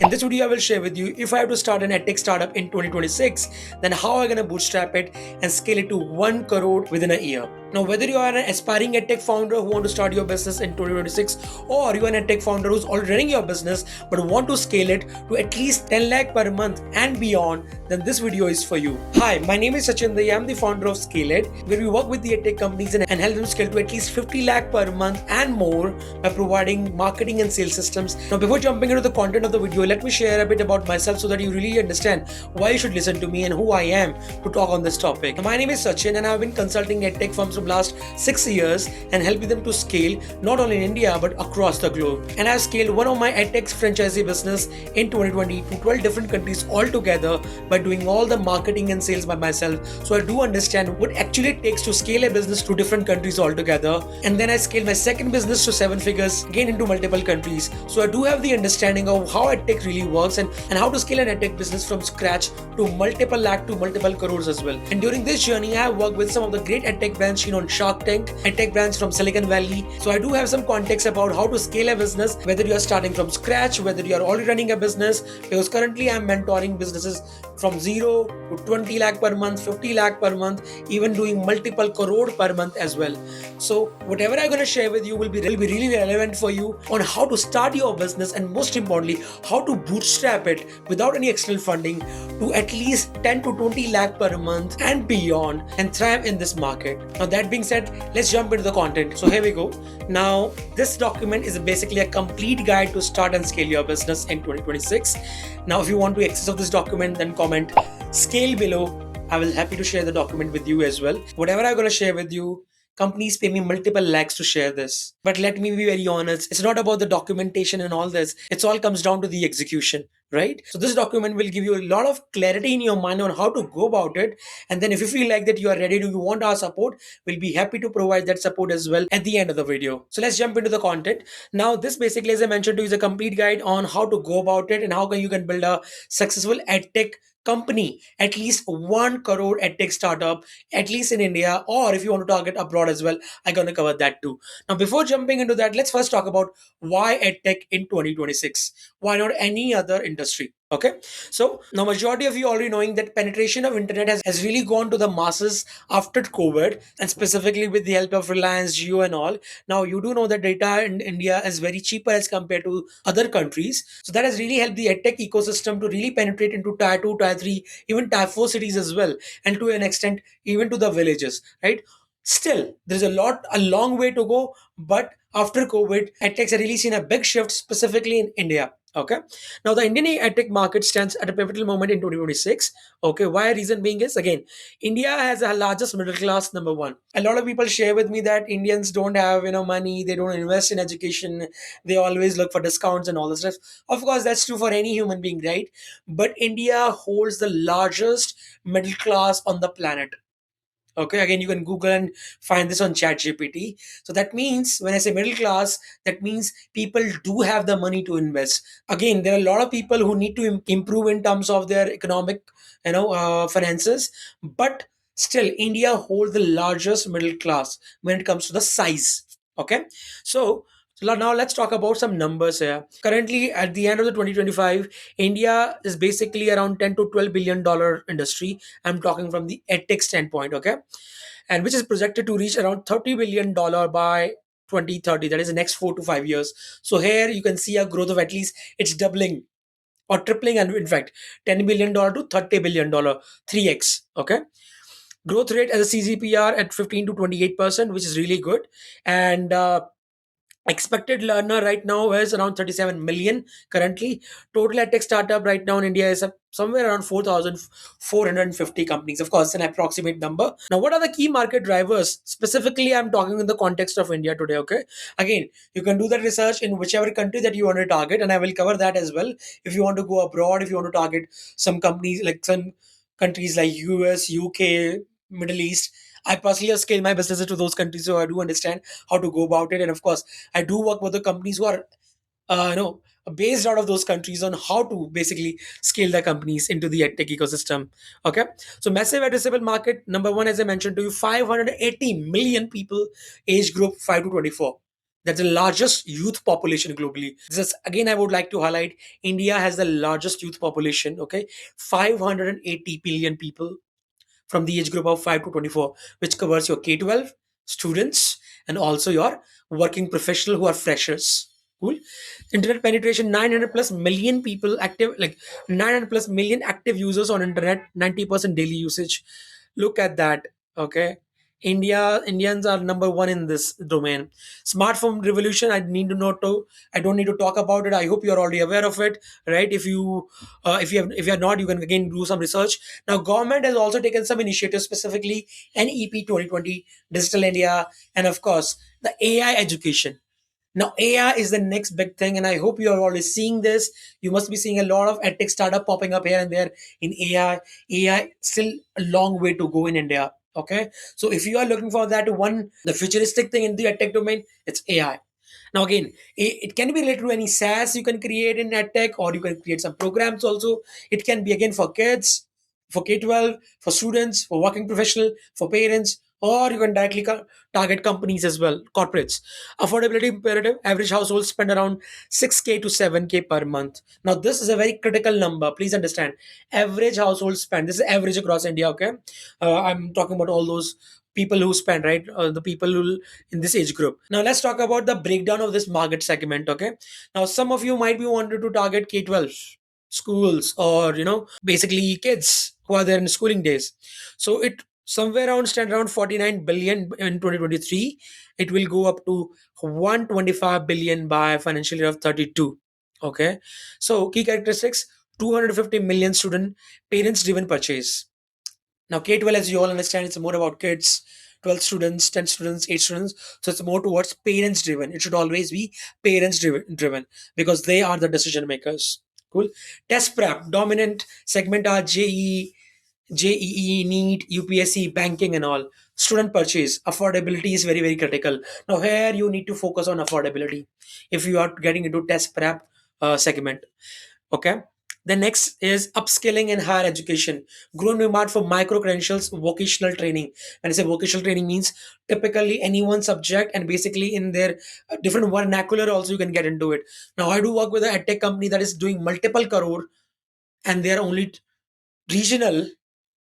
In this video, I will share with you if I have to start an edtech startup in 2026, then how I'm gonna bootstrap it and scale it to 1 crore within a year. Now, whether you are an aspiring edtech founder who want to start your business in 2026, or you are an edtech founder who's already running your business but want to scale it to at least 10 lakh per month and beyond, then this video is for you. Hi, my name is Sachin. I am the founder of Scale It, where we work with the edtech companies and help them scale to at least 50 lakh per month and more by providing marketing and sales systems. Now, before jumping into the content of the video, let me share a bit about myself so that you really understand why you should listen to me and who I am to talk on this topic. Now, my name is Sachin, and I've been consulting edtech firms from last 6 years and helping them to scale not only in India but across the globe. And I've scaled one of my edtech franchisee business in 2020 to 12 different countries altogether by doing all the marketing and sales by myself. So I do understand what actually it takes to scale a business to different countries altogether. And then I scaled my second business to 7 figures, again into multiple countries. So I do have the understanding of how edtech really works and how to scale an edtech business from scratch to multiple lakh to multiple crores as well. And during this journey, I have worked with some of the great edtech brands seen on Shark Tank, edtech brands from Silicon Valley. So I do have some context about how to scale a business, whether you are starting from scratch, whether you are already running a business, because currently I'm mentoring businesses from 0 to 20 lakh per month, 50 lakh per month, even doing multiple crore per month as well. So whatever I'm going to share with you will be really relevant for you on how to start your business, and most importantly, how to bootstrap it without any external funding to at least 10 to 20 lakh per month and beyond and thrive in this market. Now, that being said, let's jump into the content. So here we go. Now, this document is basically a complete guide to start and scale your business in 2026. Now, if you want to access of this document, then comment scale below. I will happy to share the document with you as well. Whatever I'm going to share with you, companies pay me multiple lakhs to share this. But let me be very honest, it's not about the documentation and all this. It's all comes down to the execution, right? So this document will give you a lot of clarity in your mind on how to go about it. And then if you feel like that you are ready to, you want our support, we'll be happy to provide that support as well at the end of the video. So let's jump into the content. Now, this basically, as I mentioned to you, is a complete guide on how to go about it and how you can build a successful edtech company, at least 1 crore edtech startup, at least in India, or if you want to target abroad as well, I'm going to cover that too. Now, before jumping into that, let's first talk about why edtech in 2026. Why not any other industry? Okay, so now majority of you already knowing that penetration of internet has really gone to the masses after COVID, and specifically with the help of Reliance, Jio, and all. Now you do know that data in India is very cheaper as compared to other countries, so that has really helped the edtech ecosystem to really penetrate into tier 2, tier 3, even tier 4 cities as well, and to an extent even to the villages, right? Still, there's a long way to go, but after COVID, edtechs have really seen a big shift, specifically in India. Okay. Now, the Indian edtech market stands at a pivotal moment in 2026. Okay. Why? Reason being is, again, India has the largest middle class, number one. A lot of people share with me that Indians don't have, money. They don't invest in education. They always look for discounts and all this stuff. Of course, that's true for any human being, right? But India holds the largest middle class on the planet. Okay, again, you can Google and find this on ChatGPT. So that means when I say middle class, that means people do have the money to invest. Again, there are a lot of people who need to improve in terms of their economic, finances, but still, India holds the largest middle class when it comes to the size. Okay, so. So now let's talk about some numbers here. Currently, at the end of the 2025, India is basically around 10 to 12 billion dollar industry. I'm talking from the edtech standpoint, okay? And which is projected to reach around $30 billion by 2030. That is the next 4 to 5 years. So here you can see a growth of at least it's doubling or tripling, and in fact, $10 billion to $30 billion, 3x. Okay. Growth rate as a CGPR at 15 to 28%, which is really good. And expected learner right now is around 37 million currently. Total edtech startup right now in India is somewhere around 4,450 companies. Of course, it's an approximate number. Now, what are the key market drivers? Specifically, I'm talking in the context of India today. Okay. Again, you can do that research in whichever country that you want to target, and I will cover that as well. If you want to go abroad, if you want to target some companies like some countries like US, UK, Middle East. I personally have scaled my businesses to those countries, so I do understand how to go about it. And of course, I do work with the companies who are, based out of those countries on how to basically scale the companies into the edtech ecosystem. Okay, so massive addressable market. Number one, as I mentioned to you, 580 million people, age group 5 to 24. That's the largest youth population globally. This is again, I would like to highlight, India has the largest youth population. Okay, 580 billion people from the age group of 5 to 24, which covers your K-12 students and also your working professional who are freshers. Cool. Internet penetration, 900 plus million people active, like 900 plus million active users on internet, 90% daily usage. Look at that. Okay. Indians are number one in this domain. Smartphone revolution. I don't need to talk about it. I hope you're already aware of it, right? If you are not, you can again do some research. Now, government has also taken some initiatives, specifically NEP 2020, Digital India, and of course the AI education. Now, AI is the next big thing, and I hope you are already seeing this. You must be seeing a lot of edtech startup popping up here and there in AI. AI still a long way to go in India. Okay, so if you are looking for that one, the futuristic thing in the edtech domain, it's AI. Now again, it can be related to any SaaS you can create in EdTech, or you can create some programs also. It can be again for kids, for K-12, for students, for working professional, for parents, or you can directly target companies as well, corporates. Affordability imperative, average households spend around 6K to 7K per month. Now this is a very critical number. Please understand, average household spend. This is average across India, okay? I'm talking about all those people who spend, right? The people who in this age group. Now let's talk about the breakdown of this market segment. Okay. Now some of you might be wanted to target K-12 schools, or basically kids who are there in schooling days. So it somewhere around stand around 49 billion in 2023. It will go up to 125 billion by financial year of 32. Okay. So key characteristics: 250 million student parents driven purchase. Now, K-12, as you all understand, it's more about kids, 12 students, 10 students, 8 students. So it's more towards parents driven. It should always be parents driven because they are the decision makers. Cool. Test prep, dominant segment are JEE, NEET, UPSC, banking, and all. Student purchase, affordability is very, very critical. Now, here you need to focus on affordability if you are getting into test prep segment. Okay. The next is upskilling and higher education. Growing demand for micro credentials, vocational training. When I say vocational training, means typically any one subject, and basically in their different vernacular also you can get into it. Now I do work with a edtech company that is doing multiple crore, and they are only regional,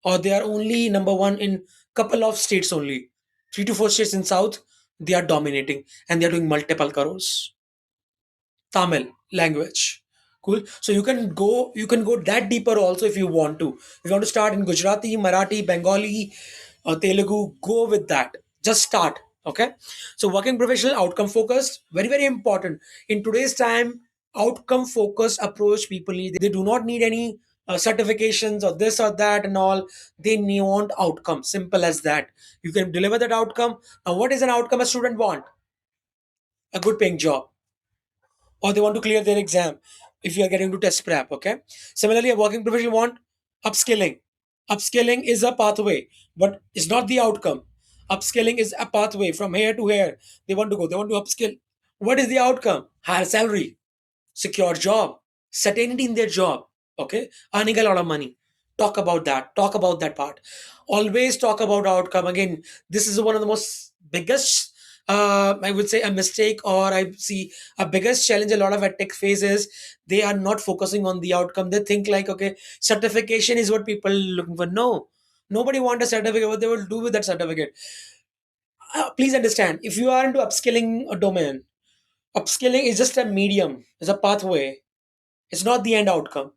or they are only number one in couple of states only. 3 to 4 states in south, they are dominating, and they are doing multiple crores. Tamil language. Cool. So you can go that deeper also if you want to. If you want to start in Gujarati, Marathi, Bengali, Telugu, go with that. Just start. Okay. So working professional, outcome focused, very, very important. In today's time, outcome focused approach people need. They do not need any certifications or this or that and all. They want outcome. Simple as that. You can deliver that outcome. Now, what is an outcome a student want? A good paying job, or they want to clear their exam if you are getting to test prep. Okay. Similarly, a working professional want upskilling. Upskilling is a pathway, but it's not the outcome. Upskilling is a pathway from here to here. They want to go, they want to upskill. What is the outcome? Higher salary, secure job, certainty in their job, okay, earning a lot of money. Talk about that part. Always talk about outcome. Again, this is one of the most biggest, I would say, a mistake, or I see a biggest challenge a lot of tech faces. They are not focusing on the outcome. They think like, okay, certification is what people looking for. No, nobody want a certificate. What they will do with that certificate? Please understand, if you are into upskilling a domain, upskilling is just a medium, is a pathway. It's not the end outcome.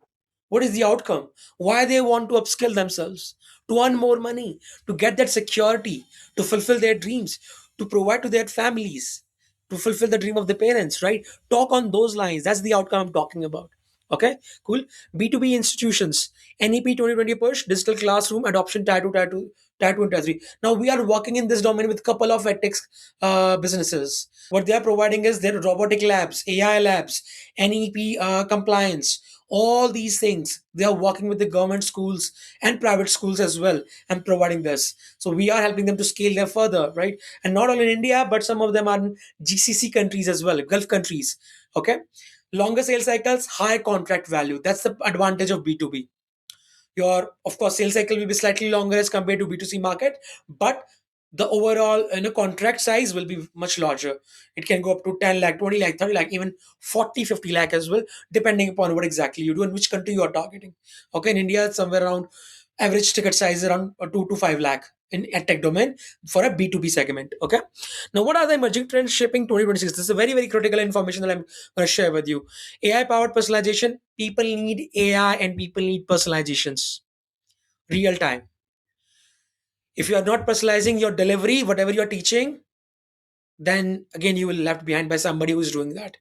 What is the outcome? Why they want to upskill themselves? To earn more money, to get that security, to fulfill their dreams, to provide to their families, to fulfill the dream of the parents, right? Talk on those lines. That's the outcome I'm talking about. Okay, cool. B2B institutions, NEP 2020 push, digital classroom adoption, tier 2 and tier 3. Now we are working in this domain with a couple of edtech businesses. What they are providing is their robotic labs, AI labs, NEP compliance, all these things. They are working with the government schools and private schools as well and providing this. So we are helping them to scale them further, right? And not only in India, but some of them are in GCC countries as well, Gulf countries. Okay. Longer sales cycles, high contract value. That's the advantage of B2B. Your, of course, sales cycle will be slightly longer as compared to B2C market, but the overall contract size will be much larger. It can go up to 10 lakh, 20 lakh, 30 lakh, even 40, 50 lakh as well, depending upon what exactly you do and which country you are targeting. Okay, in India, it's somewhere around average ticket size around 2 to 5 lakh in edtech domain for a B2B segment. Okay, now what are the emerging trends shaping 2026? This is a very, very critical information that I'm going to share with you. AI powered personalization. People need AI and people need personalizations real time. If you are not personalizing your delivery, whatever you're teaching, then again you will left behind by somebody who's doing that.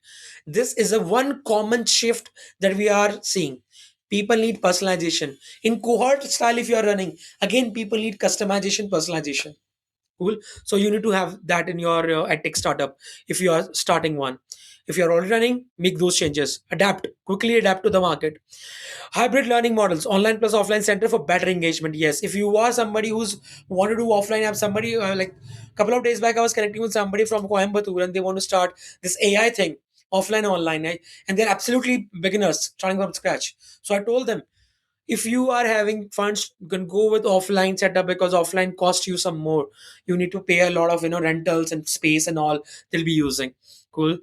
This is a one common shift that we are seeing. People need personalization in cohort style. If you are running, again people need customization, personalization. Cool. So you need to have that in your edtech startup if you are starting one. If you are already running, make those changes, adapt quickly, adapt to the market. Hybrid learning models, online plus offline center for better engagement. Yes, if you are somebody who's want to do offline, have somebody like a couple of days back, I was connecting with somebody from Coimbatore and they want to start this AI thing, offline online, and they're absolutely beginners starting from scratch. So I told them, if you are having funds, you can go with offline setup because offline costs you some more. You need to pay a lot of rentals and space and all they'll be using. Cool.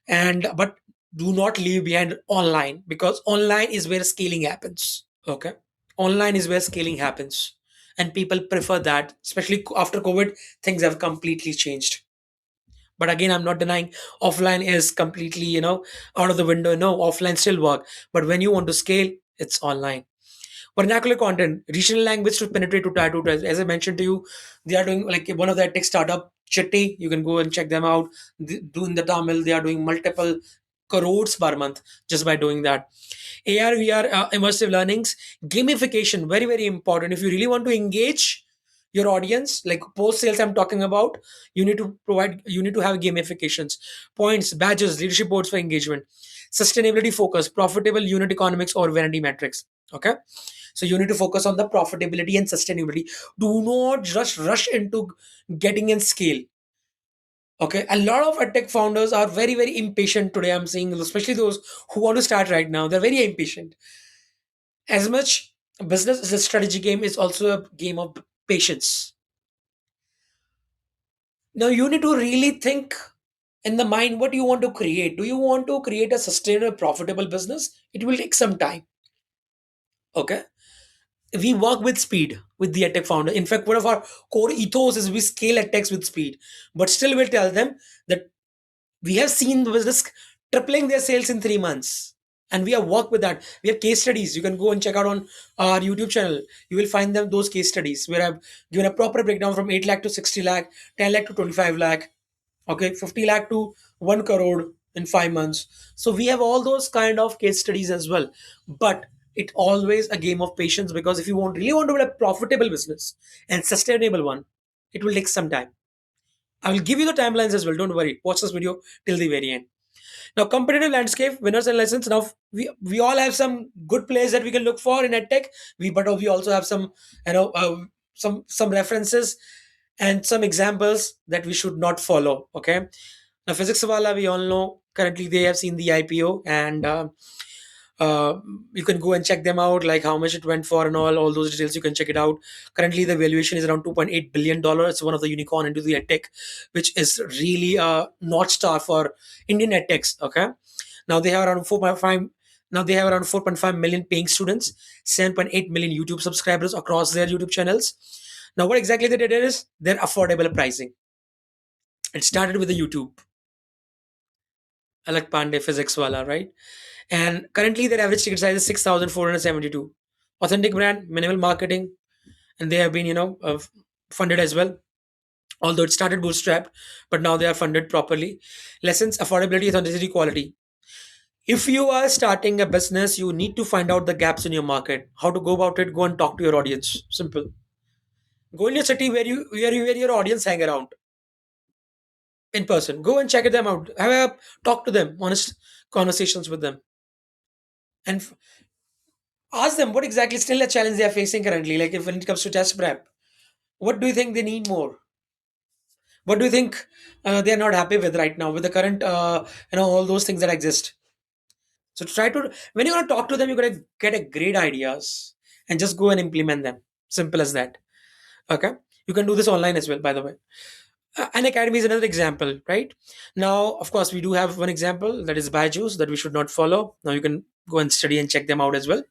And but do not leave behind online because online is where scaling happens. Okay, online is where scaling happens, and people prefer that, especially after COVID. Things have completely changed. But again, I'm not denying offline is completely out of the window. No, offline still work, but when you want to scale, it's online. Vernacular content, regional language to penetrate to tier 2 tribes. As I mentioned to you, they are doing like one of their tech startup, Chitti. You can go and check them out. Doing the Tamil, they are doing multiple crores per month just by doing that. AR, VR, immersive learnings, gamification, very, very important. If you really want to engage your audience, like post sales, I'm talking about, you need to have gamifications, points, badges, leadership boards for engagement, sustainability focus, profitable unit economics or vanity metrics. Okay, so you need to focus on the profitability and sustainability. Do not just rush into getting in scale. Okay, a lot of tech founders are very, very impatient today. I'm seeing, especially those who want to start right now, they're very impatient. As much business is a strategy game, is also a game of patience. Now you need to really think in the mind what you want to create. Do you want to create a sustainable, profitable business? It will take some time. Okay, we work with speed with the edtech founder. In fact, one of our core ethos is we scale edtechs with speed, but still we'll tell them that we have seen the business tripling their sales in 3 months, and we have worked with that. We have case studies. You can go and check out on our YouTube channel. You will find them those case studies where I've given a proper breakdown from 8 lakh to 60 lakh, 10 lakh to 25 lakh, okay, 50 lakh to 1 crore in 5 months. So we have all those kind of case studies as well. But it always a game of patience, because if you really want to build a profitable business and sustainable one, it will take some time. I will give you the timelines as well. Don't worry. Watch this video till the very end. Now, competitive landscape, winners and lessons. Now, we all have some good players that we can look for in edtech. We also have some some references and some examples that we should not follow. Okay. Now, Physics Wala, we all know currently they have seen the IPO, and uh, you can go and check them out, like how much it went for and all those details. You can check it out. Currently, the valuation is around $2.8 billion. It's one of the unicorn into the edtech, which is really a north star for Indian edtechs. Okay, now they have around 4.5. Now they have around 4.5 million paying students, 7.8 million YouTube subscribers across their YouTube channels. Now, what exactly they did is their affordable pricing. It started with the YouTube, Alak Pandey, Physics Wala, right? And currently, their average ticket size is 6,472. Authentic brand, minimal marketing, and they have been, funded as well. Although it started bootstrapped, but now they are funded properly. Lessons, affordability, authenticity, quality. If you are starting a business, you need to find out the gaps in your market. How to go about it? Go and talk to your audience. Simple. Go in your city where your audience hang around in person. Go and check them out. Talk to them, honest conversations with them, and ask them what exactly still a challenge they are facing currently. Like if when it comes to test prep, what do you think they need more? What do you think they are not happy with right now with the current all those things that exist? So try to, when you're going to talk to them, you're going to get a great ideas and just go and implement them. Simple as that. Okay. You can do this online as well, by the way. An academy is another example, right? Now, of course, we do have one example, that is Byju's, that we should not follow. Now you can go and study and check them out as well.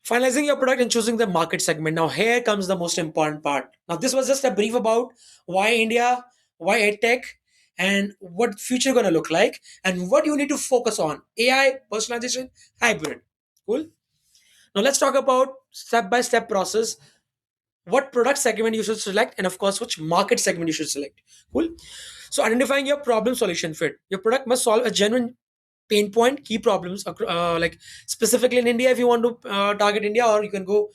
Finalizing your product and choosing the market segment. Now, here comes the most important part. Now, this was just a brief about why India, why EdTech, and what future gonna look like, and what you need to focus on: AI, personalization, hybrid. Cool. Now, let's talk about step-by-step process. What product segment you should select, and of course, which market segment you should select. Cool. So, identifying your problem solution fit. Your product must solve a genuine pain point, key problems, like specifically in India if you want to target India, or you can go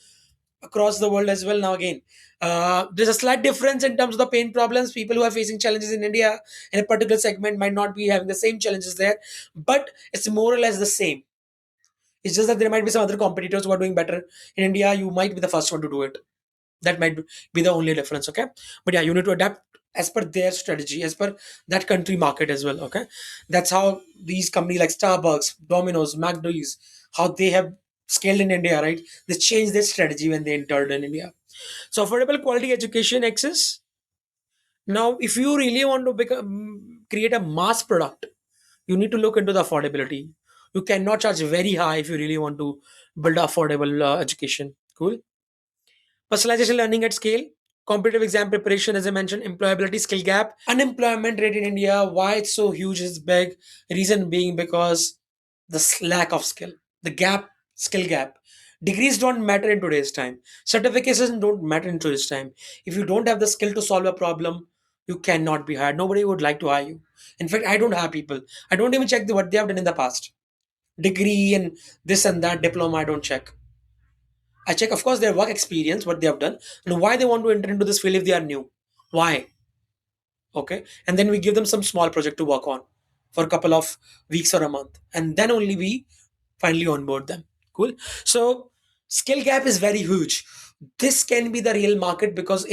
across the world as well. Now again, there's a slight difference in terms of the pain problems. People who are facing challenges in India in a particular segment might not be having the same challenges there, but it's more or less the same. It's just that there might be some other competitors who are doing better in India. You might be the first one to do it. That might be the only difference. Okay, but yeah, you need to adapt as per their strategy, as per that country market as well. Okay, that's how these companies like Starbucks, Domino's, McDonald's, how they have scaled in India, right? They changed their strategy when they entered in India. So affordable quality education access. Now if you really want to create a mass product, you need to look into the affordability. You cannot charge very high if you really want to build affordable education. Cool. Personalization learning at scale, competitive exam preparation, as I mentioned, employability skill gap, unemployment rate in India. Why it's so huge is big. Reason being because lack of skill, the gap, skill gap. Degrees don't matter in today's time. Certifications don't matter in today's time. If you don't have the skill to solve a problem, you cannot be hired. Nobody would like to hire you. In fact, I don't hire people. I don't even check what they have done in the past. Degree and this and that diploma, I don't check. I check, of course, their work experience, what they have done, and why they want to enter into this field if they are new. Why? Okay. And then we give them some small project to work on for a couple of weeks or a month. And then only we finally onboard them. Cool. So skill gap is very huge. This can be the real market because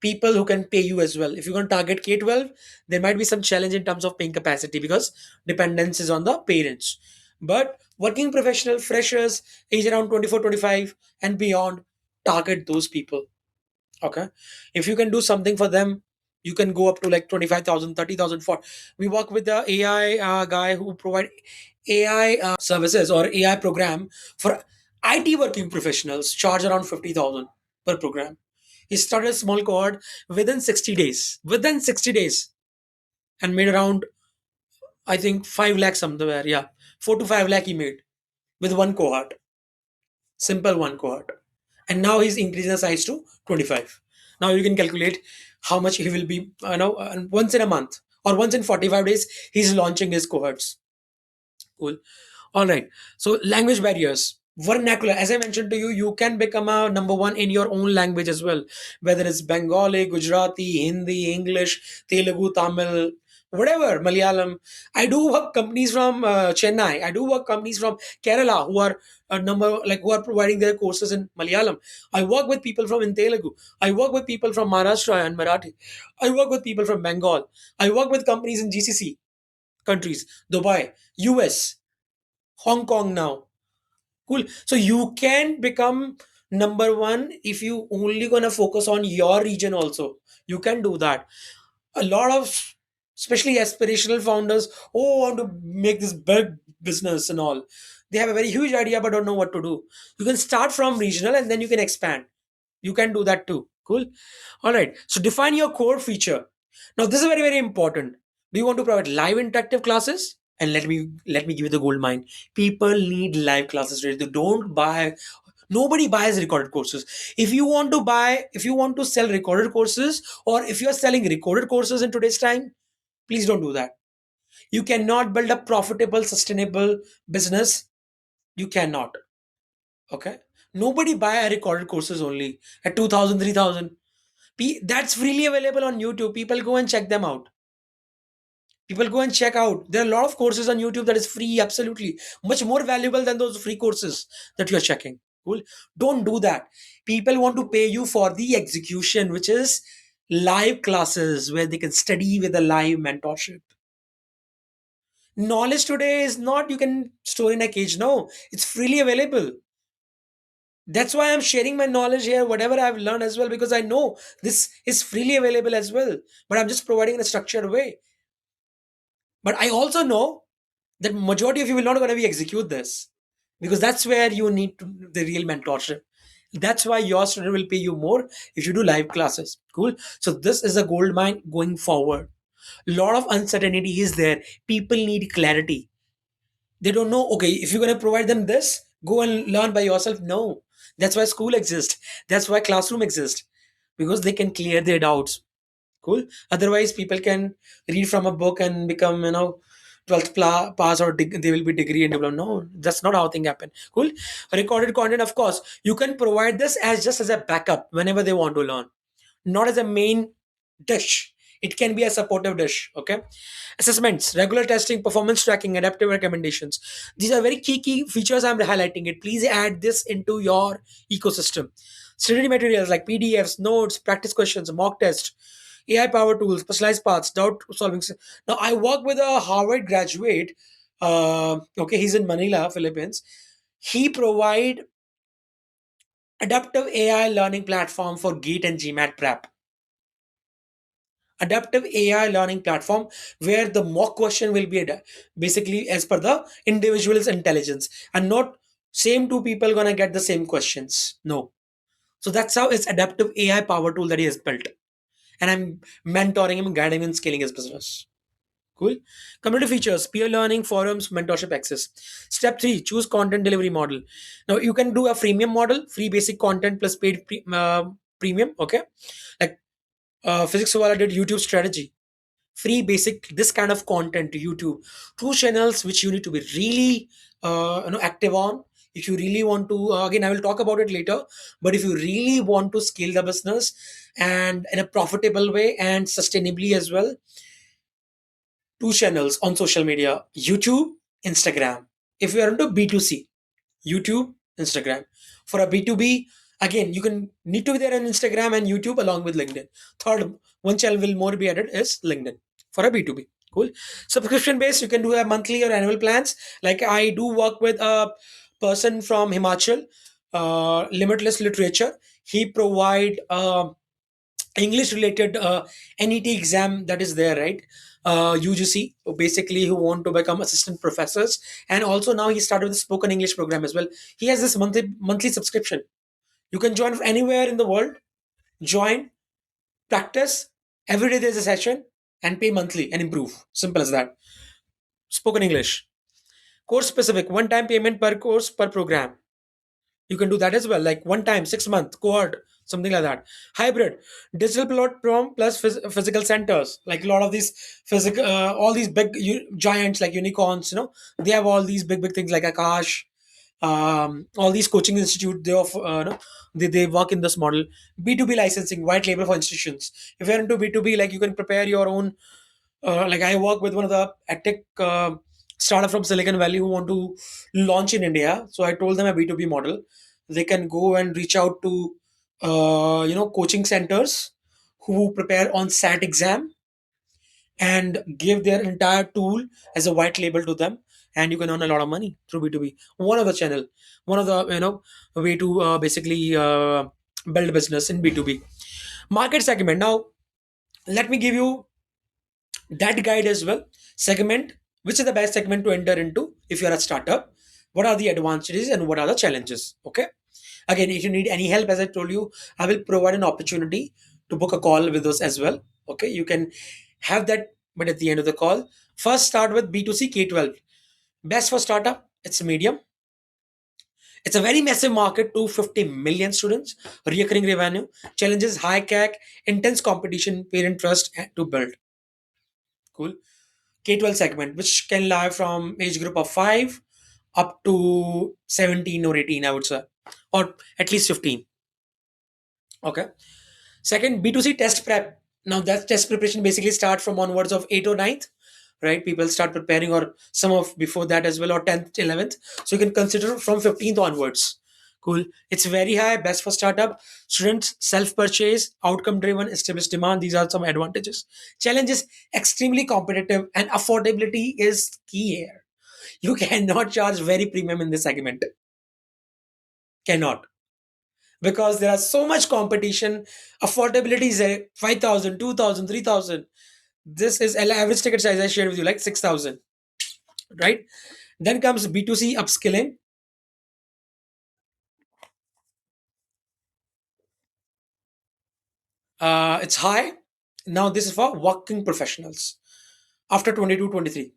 people who can pay you as well. If you're going to target K-12, there might be some challenge in terms of paying capacity because dependence is on the parents. But working professional, freshers, age around 24, 25 and beyond, target those people. Okay. If you can do something for them, you can go up to like 25,000, 30,000 for. We work with the AI guy who provide AI services or AI program for IT working professionals, charge around 50,000 per program. He started a small cohort within 60 days. Within 60 days. And made around, I think, 5 lakh somewhere. Yeah. 4 to 5 lakh he made with one cohort. Simple one cohort. And now he's increasing the size to 25. Now you can calculate how much he will be, once in a month or once in 45 days, he's launching his cohorts. Cool. All right. So language barriers, vernacular. As I mentioned to you, you can become a number one in your own language as well, whether it's Bengali, Gujarati, Hindi, English, Telugu, Tamil, whatever, Malayalam. I do work companies from Chennai. I do work companies from Kerala who are who are providing their courses in Malayalam. I work with people from in Telugu. I work with people from Maharashtra and Marathi. I work with people from Bengal. I work with companies in GCC countries, Dubai, US, Hong Kong now. Cool. So you can become number one if you only gonna focus on your region also. You can do that. A lot of especially aspirational founders, want to make this big business and all. They have a very huge idea but don't know what to do. You can start from regional and then you can expand. You can do that too. Cool. All right. So define your core feature. Now this is very, very important. Do you want to provide live interactive classes? And let me give you the gold mine. People need live classes. Right? They don't buy. Nobody buys recorded courses. If you want to sell recorded courses, or if you are selling recorded courses in today's time, please don't do that. You cannot build a profitable, sustainable business. You cannot. Okay. Nobody buy a recorded courses only at 2,000, 3,000. That's freely available on YouTube. People go and check them out. People go and check out. There are a lot of courses on YouTube that is free, absolutely. Much more valuable than those free courses that you're checking. Cool. Don't do that. People want to pay you for the execution, which is live classes where they can study with a live mentorship. Knowledge today is not you can store in a cage. No, it's freely available. That's why I'm sharing my knowledge here, whatever I've learned as well, because I know this is freely available as well. But I'm just providing in a structured way. But I also know that majority of you will not going to be execute this, because that's where you need the real mentorship. That's why your student will pay you more if you do live classes. Cool. So this is a gold mine going forward. A lot of uncertainty is there. People need clarity. They don't know, okay, if you're going to provide them this, go and learn by yourself. No. That's why school exists. That's why classroom exists, because they can clear their doubts. Cool. Otherwise, people can read from a book and become, 12th pass, or they will be degree and diploma. No, that's not how things happen. Cool. Recorded content, of course, you can provide this as just as a backup whenever they want to learn, not as a main dish. It can be a supportive dish. Okay. Assessments, regular testing, performance tracking, adaptive recommendations. These are very key features. I'm highlighting it. Please add this into your ecosystem. Study materials like PDFs, notes, practice questions, mock test, AI power tools, specialized paths, doubt solving. Now, I work with a Harvard graduate. Okay, he's in Manila, Philippines. He provide adaptive AI learning platform for GATE and GMAT prep. Adaptive AI learning platform where the mock question will be basically as per the individual's intelligence, and not same two people gonna get the same questions. No. So that's how it's adaptive AI power tool that he has built. And I'm mentoring him, guiding him in scaling his business. Cool. Community features, peer learning, forums, mentorship access. Step three, choose content delivery model. Now you can do a freemium model, free basic content plus paid premium. Okay. Like physics wala did YouTube strategy. Free basic this kind of content to YouTube. Two channels which you need to be really active on. If you really want to, again, I will talk about it later. But if you really want to scale the business and in a profitable way and sustainably as well, two channels on social media: YouTube, Instagram. If you are into B2C, YouTube, Instagram. For a B2B, again, you can need to be there on Instagram and YouTube along with LinkedIn. Third, one channel will more be added is LinkedIn for a B2B. Cool. Subscription based, you can do a monthly or annual plans. Like I do work with a person from Himachal, Limitless Literature. He provide English related NET exam that is there, right? UGC, basically, who want to become assistant professors, and also now he started with the spoken English program as well. He has this monthly subscription. You can join from anywhere in the world, join, practice. Every day there's a session, and pay monthly and improve. Simple as that. Spoken English, course specific, one time payment per course per program. You can do that as well, like one time, 6 month cohort, something like that. Hybrid, digital platform plus physical centers. Like a lot of these physical, all these big giants like unicorns, they have all these big things like Akash. All these coaching institute, they offer, they work in this model. B2B licensing, white label for institutions. If you're into B2B, like you can prepare your own. Like I work with one of the edtech startup from Silicon Valley who want to launch in India. So I told them a B2B model. They can go and reach out to coaching centers who prepare on SAT exam and give their entire tool as a white label to them, and you can earn a lot of money through B2B. One of the channel, one of the way to basically build business in B2B. Market segment. Now let me give you that guide as well. Segment, which is the best segment to enter into if you're a startup, what are the advantages and what are the challenges. Okay, again, if you need any help, as I told you, I will provide an opportunity to book a call with us as well. Okay, you can have that, but at the end of the call, first start with B2C K-12. Best for startup, it's medium. It's a very massive market, 250 million students, recurring revenue. Challenges, high CAC, intense competition, parent trust to build. Cool. K-12 segment, which can lie from age group of 5 up to 17 or 18, I would say, or at least 15. Okay. Second, B2C test prep. Now that test preparation basically start from onwards of 8th or 9th, right? People start preparing, or some of before that as well, or 10th, 11th. So you can consider from 15th onwards. Cool. It's very high, best for startup. Students, self-purchase, outcome-driven, established demand. These are some advantages. Challenges, extremely competitive, and affordability is key here. You cannot charge very premium in this segment. Cannot. because there are so much competition. Affordability is 5,000, 2,000, 3,000. This is average ticket size I shared with you, like 6,000, right? Then comes B2C upskilling. It's high. Now this is for working professionals after 22, 23.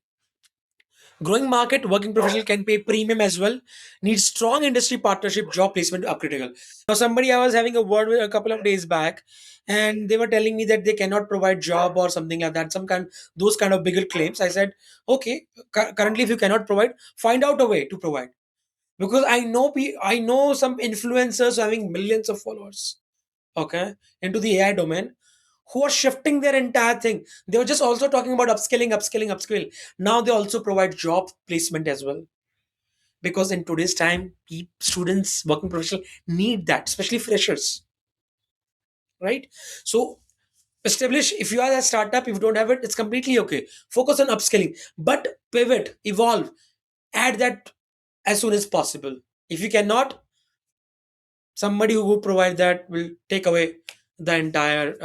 Growing market, working professional can pay premium as well. Needs strong industry partnership, job placement are critical. Now, somebody I was having a word with a couple of days back, and they were telling me that they cannot provide job or something like that. Some kind, those kind of bigger claims. I said, okay, currently if you cannot provide, find out a way to provide. Because I know some influencers having millions of followers, okay, into the AI domain, who are shifting their entire thing. They were just also talking about upskilling, upskilling, upskill. Now they also provide job placement as well. Because in today's time, students, working professionals need that, especially freshers, right? So establish, if you are a startup, if you don't have it, it's completely okay. Focus on upskilling, but pivot, evolve, add that as soon as possible. If you cannot, somebody who will provide that will take away the entire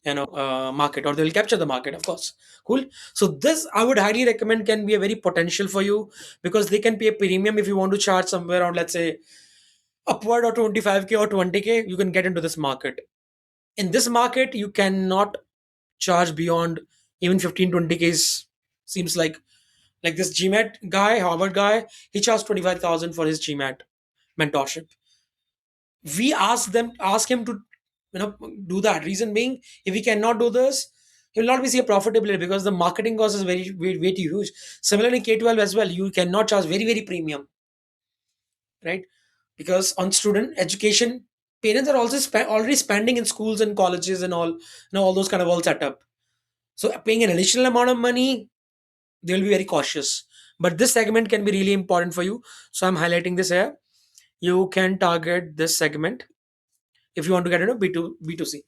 market, or they'll capture the market, of course. Cool. So this I would highly recommend can be a very potential for you, because they can pay a premium. If you want to charge somewhere around, let's say, upward or 25K or 20K, you can get into this market. In this market you cannot charge beyond even 15, 20Ks. Seems like this GMAT guy, Harvard guy, he charged 25,000 for his GMAT mentorship. We ask him to do that. Reason being, if he cannot do this, he will not be see a profitability, because the marketing cost is way too huge. Similarly, K-12 as well, you cannot charge very premium, right? Because on student education, parents are also already spending in schools and colleges and all those kind of all set up. So paying an additional amount of money, they will be very cautious. But this segment can be really important for you, so I'm highlighting this here. You can target this segment if you want to get into B2C.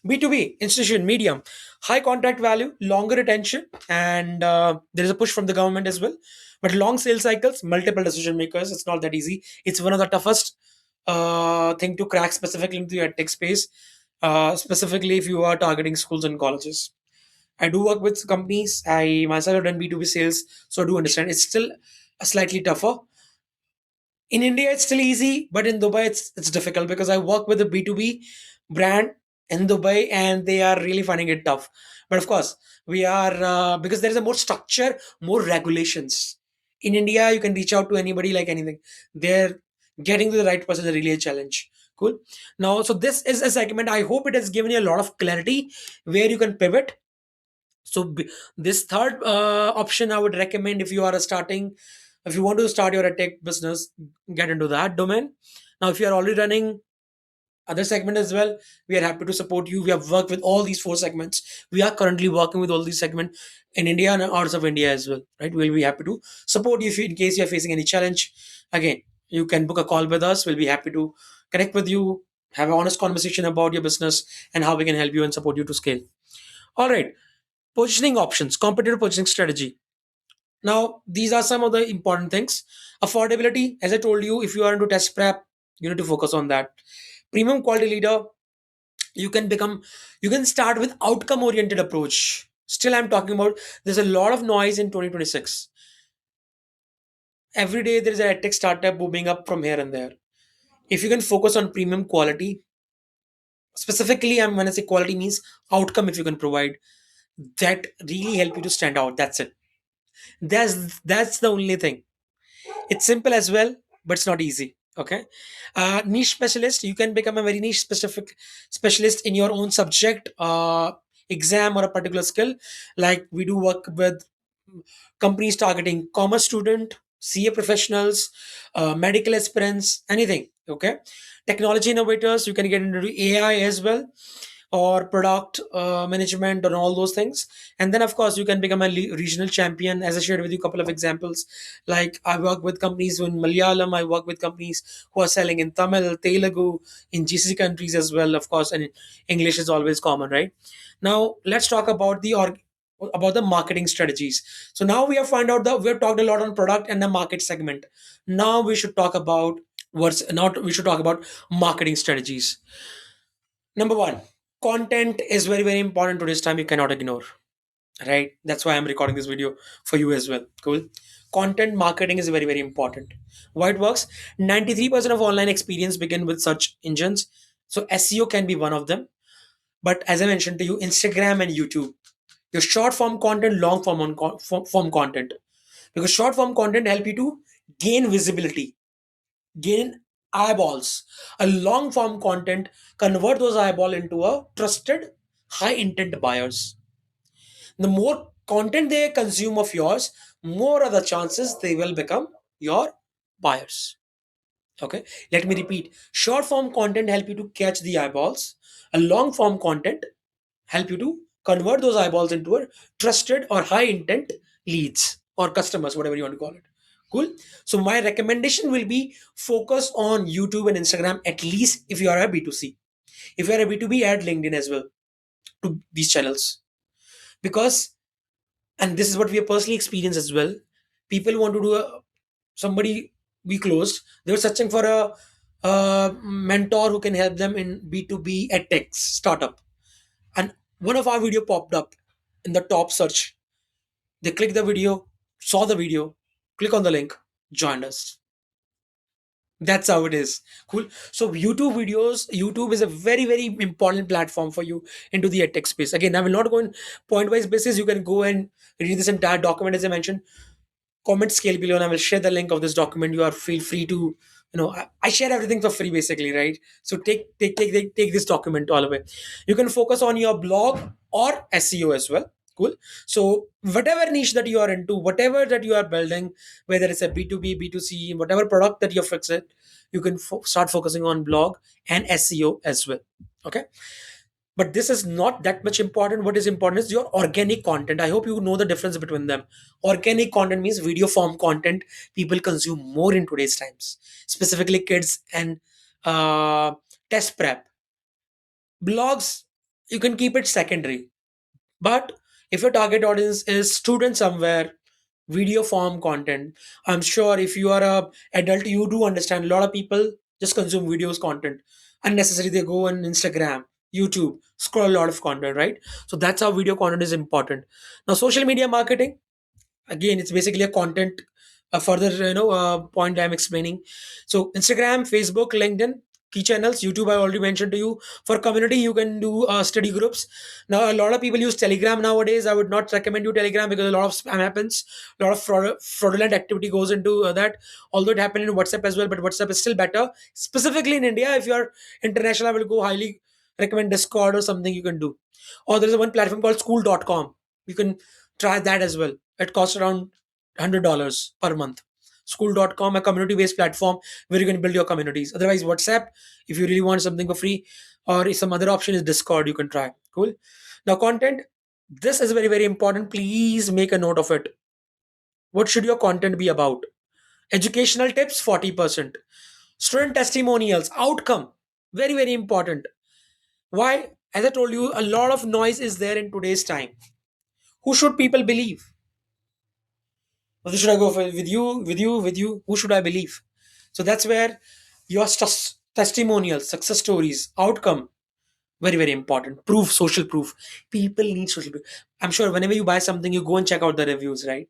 B2B, institution, medium, high contract value, longer retention, and there is a push from the government as well. But long sales cycles, multiple decision makers, it's not that easy. It's one of the toughest thing to crack, specifically into the tech space, specifically if you are targeting schools and colleges. I do work with companies. I myself have done B2B sales, so I do understand. It's still slightly tougher. In India, it's still easy, but in Dubai, it's difficult, because I work with a B2B brand in Dubai, and they are really finding it tough. But of course, we are because there is a more structure, more regulations. In India, you can reach out to anybody like anything. They're getting to the right person is really a challenge. Cool. Now, so this is a segment. I hope it has given you a lot of clarity where you can pivot. So this third option I would recommend, if you are starting, if you want to start your tech business, get into that domain. Now, if you are already running other segment as well, we are happy to support you. We have worked with all these four segments. We are currently working with all these segments in India and out of India as well, right? We'll be happy to support you if in case you are facing any challenge. Again, you can book a call with us. We'll be happy to connect with you, have an honest conversation about your business and how we can help you and support you to scale. All right. Positioning options, competitive positioning strategy. Now, these are some of the important things. Affordability, as I told you, if you are into test prep, you need to focus on that. Premium quality leader, you can become, you can start with outcome oriented approach. Still, I'm talking about there's a lot of noise in 2026. Every day there is a tech startup booming up from here and there. If you can focus on premium quality, specifically, I'm when I say quality means outcome, if you can provide, that really help you to stand out. That's it. That's the only thing. It's simple as well, but it's not easy. Okay. Niche specialist, you can become a very niche specific specialist in your own subject, exam, or a particular skill. Like we do work with companies targeting commerce student, CA professionals, medical aspirants, anything. Okay. Technology innovators, you can get into AI as well, or product management and all those things. And then of course you can become a regional champion, as I shared with you a couple of examples. Like I work with companies in Malayalam, I work with companies who are selling in Tamil, Telugu, in GCC countries as well, of course, and English is always common, right? Now let's talk about about the marketing strategies. So now we have found out that we have talked a lot on product and the market segment. Now we should talk about What's not, we should talk about marketing strategies. Number one, content is very, very important to this time. You cannot ignore, right? That's why I'm recording this video for you as well. Cool. Content marketing is very, very important. Why it works? 93% of online experience begin with search engines. So SEO can be one of them. But as I mentioned to you, Instagram and YouTube, your short form content, long form form content. Because short form content help you to gain visibility, gain eyeballs. A long form content convert those eyeball into a trusted high intent buyers. The more content they consume of yours, more are the chances they will become your buyers. Okay, let me repeat. Short form content help you to catch the eyeballs. A long form content help you to convert those eyeballs into a trusted or high intent leads or customers, whatever you want to call it. Cool. So my recommendation will be focus on YouTube and Instagram, at least if you are a B2C. If you are a B2B, add LinkedIn as well to these channels. Because, and this is what we have personally experienced as well, people want to do a, somebody, we closed, they were searching for a mentor who can help them in B2B edtech startup, and one of our video popped up in the top search. They clicked the video, saw the video, click on the link, joined us. That's how it is. Cool. So YouTube videos, YouTube is a very, very important platform for you into the edtech space. Again, I will not go in point wise basis. You can go and read this entire document as I mentioned. Comment scale below and I will share the link of this document. You are feel free to, I share everything for free basically, right? So take this document all the way. You can focus on your blog or SEO as well. Cool. So whatever niche that you are into, whatever that you are building, whether it's a B2B, B2C, whatever product that you're fixing, you can start focusing on blog and SEO as well. Okay, but this is not that much important. What is important is your organic content. I hope you know the difference between them. Organic content means video form content people consume more in today's times, specifically kids and uh, test prep. Blogs, you can keep it secondary, but if your target audience is student somewhere, video form content, I'm sure if you are a adult, you do understand a lot of people just consume videos content. Unnecessary, they go on Instagram, YouTube, scroll a lot of content, right? So that's how video content is important. Now, social media marketing, again it's basically a content, a further point I'm explaining. So Instagram, Facebook, LinkedIn, key channels. YouTube I already mentioned to you. For community, you can do study groups. Now a lot of people use Telegram nowadays. I would not recommend you Telegram because a lot of spam happens, a lot of fraudulent activity goes into that, although it happened in WhatsApp as well, but WhatsApp is still better, specifically in India. If you're international, I will go highly recommend Discord or something you can do. Or there's one platform called school.com. You can try that as well. It costs around $100 per month. School.com, a community based platform where you can build your communities. Otherwise, WhatsApp, if you really want something for free, or if some other option is Discord, you can try. Cool. Now, content. This is very, very important. Please make a note of it. What should your content be about? Educational tips, 40%. Student testimonials, outcome, very, very important. Why? As I told you, a lot of noise is there in today's time. Who should people believe? Who should I go for? With you? Who should I believe? So that's where your testimonials, success stories, outcome, very, very important. Proof, social proof. People need social proof. I'm sure whenever you buy something, you go and check out the reviews, right?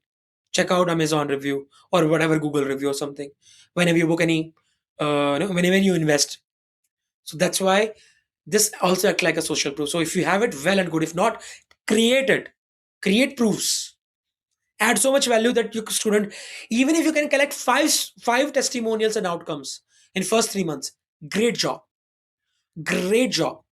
Check out Amazon review or whatever Google review or something. Whenever you book any, whenever you invest. So that's why this also act like a social proof. So if you have it, well and good. If not, create it. Create proofs, add so much value that your student, even if you can collect five testimonials and outcomes in first 3 months, great job, great job.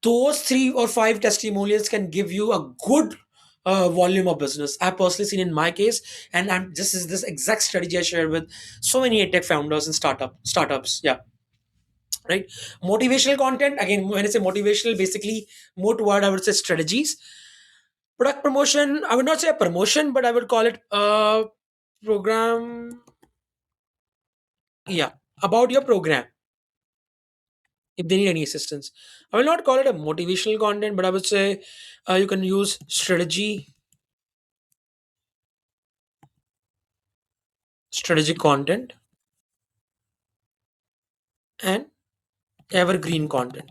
Those 3 or 5 testimonials can give you a good volume of business. I personally seen in my case, and this is this exact strategy I shared with so many tech founders and startups. Yeah, right. Motivational content, again, when I say motivational, basically more toward, I would say, strategies. Product promotion, I would not say a promotion, but I would call it a program. Yeah, about your program. If they need any assistance, I will not call it a motivational content, but I would say you can use strategic content. and evergreen content.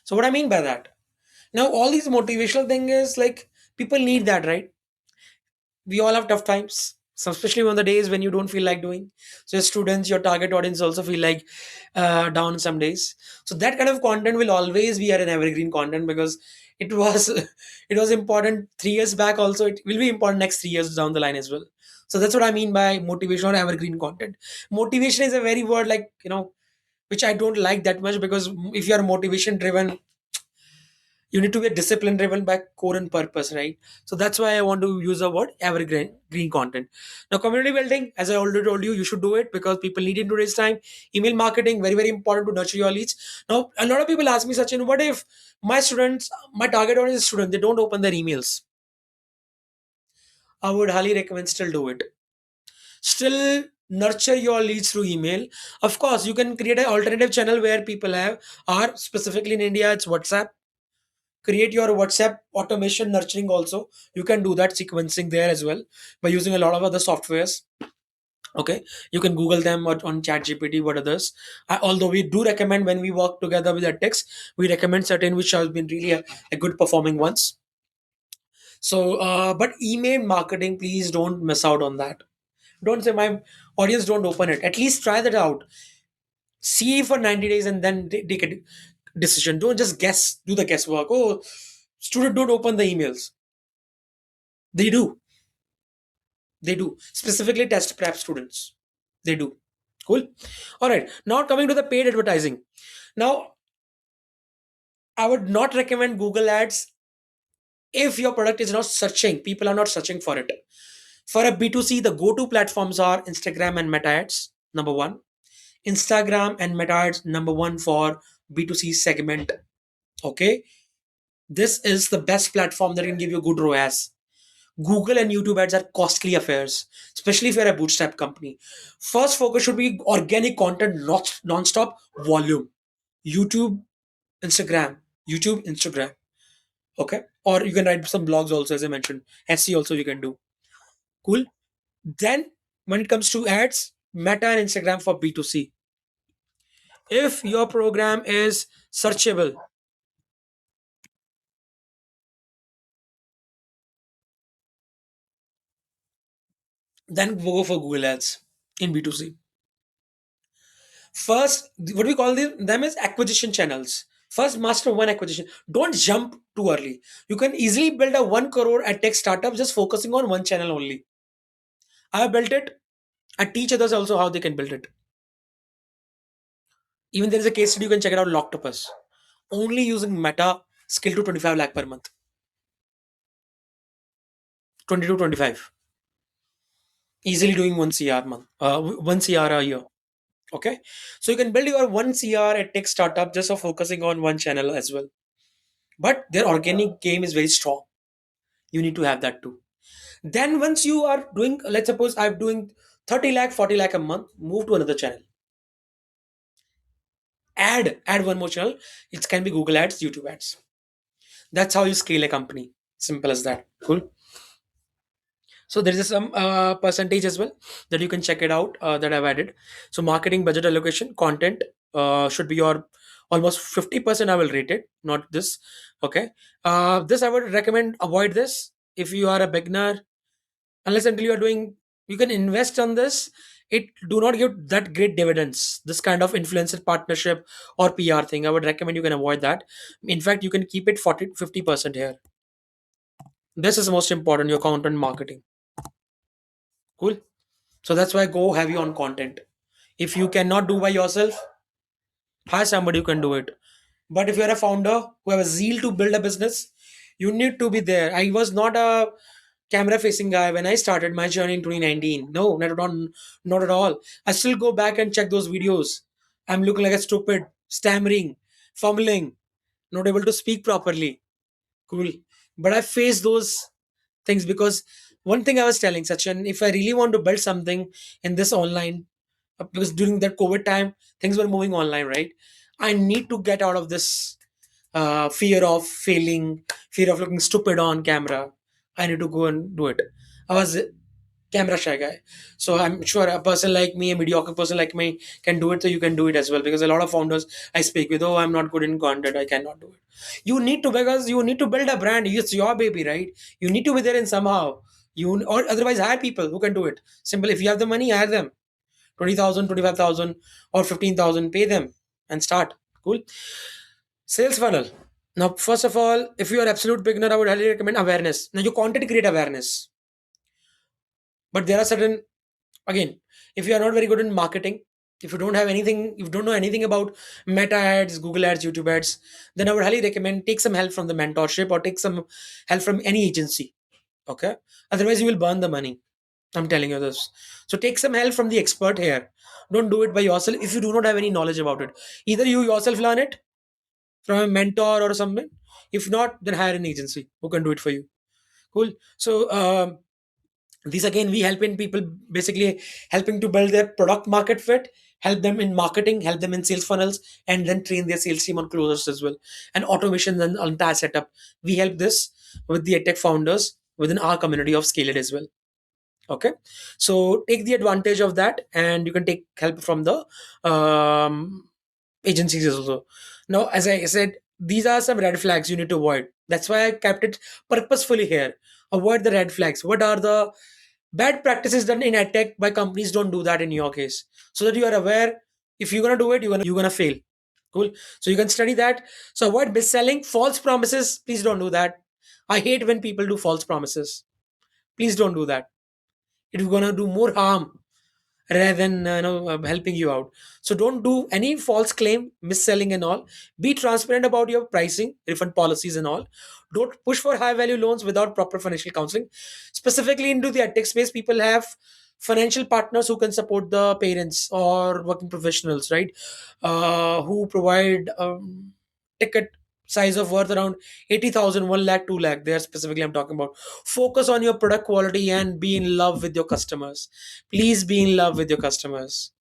So what I mean by that, now all these motivational thing is like people need that, right? We all have tough times, so especially on the days when you don't feel like doing. So your students, your target audience also feel like down some days. So that kind of content will always be an evergreen content, because it was it was important 3 years back also, it will be important next 3 years down the line as well. So that's what I mean by motivation or evergreen content. Motivation is a very word, like, which I don't like that much, because if you are motivation driven, you need to be discipline driven by core and purpose, right? So that's why I want to use the word evergreen green content. Now, community building, as I already told you, you should do it because people need it in today's time. Email marketing, very very important to nurture your leads. Now, a lot of people ask me, Sachin, what if my students, my target audience is student, they don't open their emails? I would highly recommend still do it. Still nurture your leads through email. Of course, you can create an alternative channel where people have are specifically in India, it's WhatsApp. Create your WhatsApp automation nurturing also. You can do that sequencing there as well by using a lot of other softwares. Okay, you can Google them or on ChatGPT, what others. Although we do recommend when we work together with Edtech, we recommend certain which have been really a good performing ones. So, but email marketing, please don't miss out on that. Don't say my audience don't open it. At least try that out. See for 90 days and then take a decision. Don't just guess, do the guesswork. Oh, student don't open the emails. They do. They do. Specifically test prep students. They do. Cool. All right. Now coming to the paid advertising. Now, I would not recommend Google Ads if your product is not searching. People are not searching for it. For a B2C, the go-to platforms are Instagram and Meta Ads, number one. Instagram and Meta Ads, number one for B2C segment. Okay. This is the best platform that can give you good ROAS. Google and YouTube ads are costly affairs, especially if you're a bootstrap company. First focus should be organic content, not non-stop volume. YouTube, Instagram, YouTube, Instagram. Okay. Or you can write some blogs also, as I mentioned. SE also you can do. Cool. Then when it comes to ads, Meta and Instagram for B2C. If your program is searchable, then go for Google Ads in B2C. First, what we call them is acquisition channels. First, master one acquisition. Don't jump too early. You can easily build a 1 crore at tech startup just focusing on one channel only. I have built it. I teach others also how they can build it. Even there is a case study, you can check it out. Locktopus. Only using Meta, skill to 25 lakh per month. 20 to 25. Easily doing 1 CR month. 1 CR a year. Okay. So you can build your 1 CR at tech startup just for focusing on one channel as well. But their organic game is very strong. You need to have that too. Then once you are doing, let's suppose I'm doing 30 lakh, 40 lakh a month, move to another channel. Add one more channel. It can be Google Ads, YouTube Ads. That's how you scale a company. Simple as that. Cool. So there is some percentage as well that you can check it out that I've added. So marketing budget allocation, content should be your almost 50%. I will rate it, not this. Okay. This I would recommend avoid this if you are a beginner, unless until you are doing, you can invest on this. It do not give that great dividends, this kind of influencer partnership or PR thing. I would recommend you can avoid that. In fact, you can keep it 40 50% here. This is most important, your content marketing. Cool. So that's why go heavy on content. If you cannot do by yourself, hire somebody who can do it. But if you're a founder who have a zeal to build a business, you need to be there. I was not a camera facing guy when I started my journey in 2019. No, not at all. Not at all. I still go back and check those videos. I'm looking like a stupid, stammering, fumbling, not able to speak properly. Cool. But I face those things because one thing I was telling Sachin, if I really want to build something in this online, because during that COVID time, things were moving online, right? I need to get out of this fear of failing, fear of looking stupid on camera. I need to go and do it. I was camera shy guy. So I'm sure a person like me, a mediocre person like me, can do it. So you can do it as well, because a lot of founders I speak with, oh, I'm not good in content, I cannot do it. You need to, because you need to build a brand. It's your baby, right? You need to be there in somehow. You, or otherwise hire people who can do it. Simple. If you have the money, hire them. 20,000, 25,000, or 15,000, pay them and start. Cool. Sales funnel. Now, first of all, if you are absolute beginner, I would highly recommend awareness. Now, your content create awareness, but there are certain, again, if you are not very good in marketing, if you don't have anything, if you don't know anything about meta ads, Google ads, YouTube ads, then I would highly recommend take some help from the mentorship or take some help from any agency. Okay, otherwise you will burn the money. I'm telling you this. So take some help from the expert here. Don't do it by yourself if you do not have any knowledge about it. Either you yourself learn it from a mentor or something. If not, then hire an agency who can do it for you. Cool. So these again, we help in people, basically helping to build their product market fit, help them in marketing, help them in sales funnels, and then train their sales team on closers as well, and automation and entire setup. We help this with the edtech founders within our community of Scale It as well. Okay, so take the advantage of that, and you can take help from the agencies also. Now, as I said, these are some red flags you need to avoid. That's why I kept it purposefully here. Avoid the red flags. What are the bad practices done in edtech by companies? Don't do that in your case, so that you are aware. If you're gonna do it, you're gonna fail. Cool. So you can study that. So avoid mis-selling, false promises. Please don't do that. I hate when people do false promises. Please don't do that. It's gonna do more harm rather than helping you out. So don't do any false claim, mis-selling and all. Be transparent about your pricing, refund policies and all. Don't push for high value loans without proper financial counseling. Specifically into the edtech space, people have financial partners who can support the parents or working professionals, right? Who provide ticket size of worth around 80,000, 1 lakh, 2 lakh. There specifically I'm talking about. Focus on your product quality and be in love with your customers. Please be in love with your customers.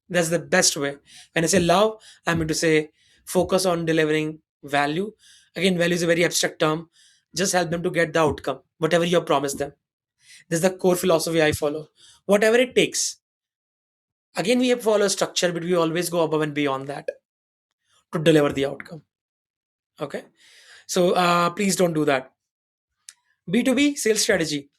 That's the best way. When I say love, I mean to say focus on delivering value. Again, value is a very abstract term. Just help them to get the outcome, whatever you have promised them. This is the core philosophy I follow. Whatever it takes. Again, we have follow a structure, but we always go above and beyond that to deliver the outcome. Okay. So please don't do that. B2B sales strategy.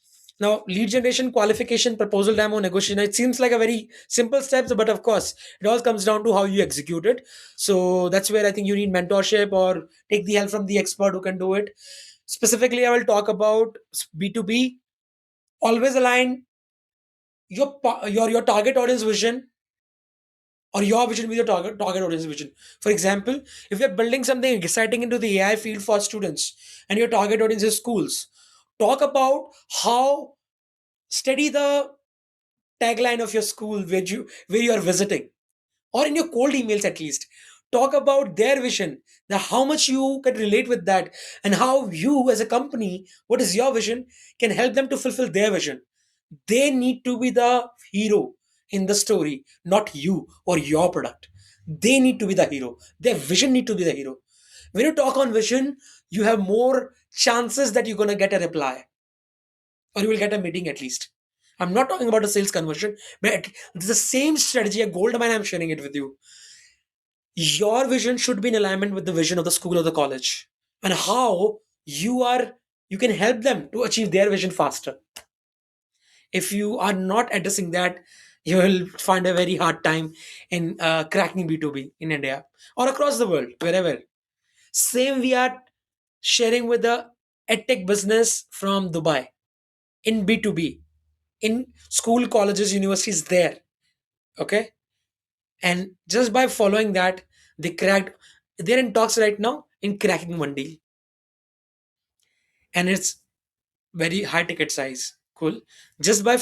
Now, lead generation, qualification, proposal demo, negotiation. It seems like a very simple steps, but of course, it all comes down to how you execute it. So that's where I think you need mentorship or take the help from the expert who can do it. Specifically, I will talk about B2B. Always align your target audience vision, or your vision with your target audience vision. For example, if you're building something exciting into the AI field for students and your target audience is schools, talk about how steady the tagline of your school where you are visiting, or in your cold emails at least. Talk about their vision, the how much you can relate with that, and how you as a company, what is your vision, can help them to fulfill their vision. They need to be the hero in the story, not you or your product. They need to be the hero. Their vision need to be the hero. When you talk on vision, you have more chances that you're going to get a reply, or you will get a meeting at least. I'm not talking about a sales conversion, but it's the same strategy, a gold mine. I'm sharing it with you. Your vision should be in alignment with the vision of the school or the college, and how you can help them to achieve their vision faster. If you are not addressing that, you will find a very hard time in cracking B2B in India or across the world, wherever. Same we are sharing with the edtech business from Dubai in B2B, in school, colleges, universities there. Okay. And just by following that, they cracked, they're in talks right now in cracking one deal. And it's very high ticket size. Cool. Just by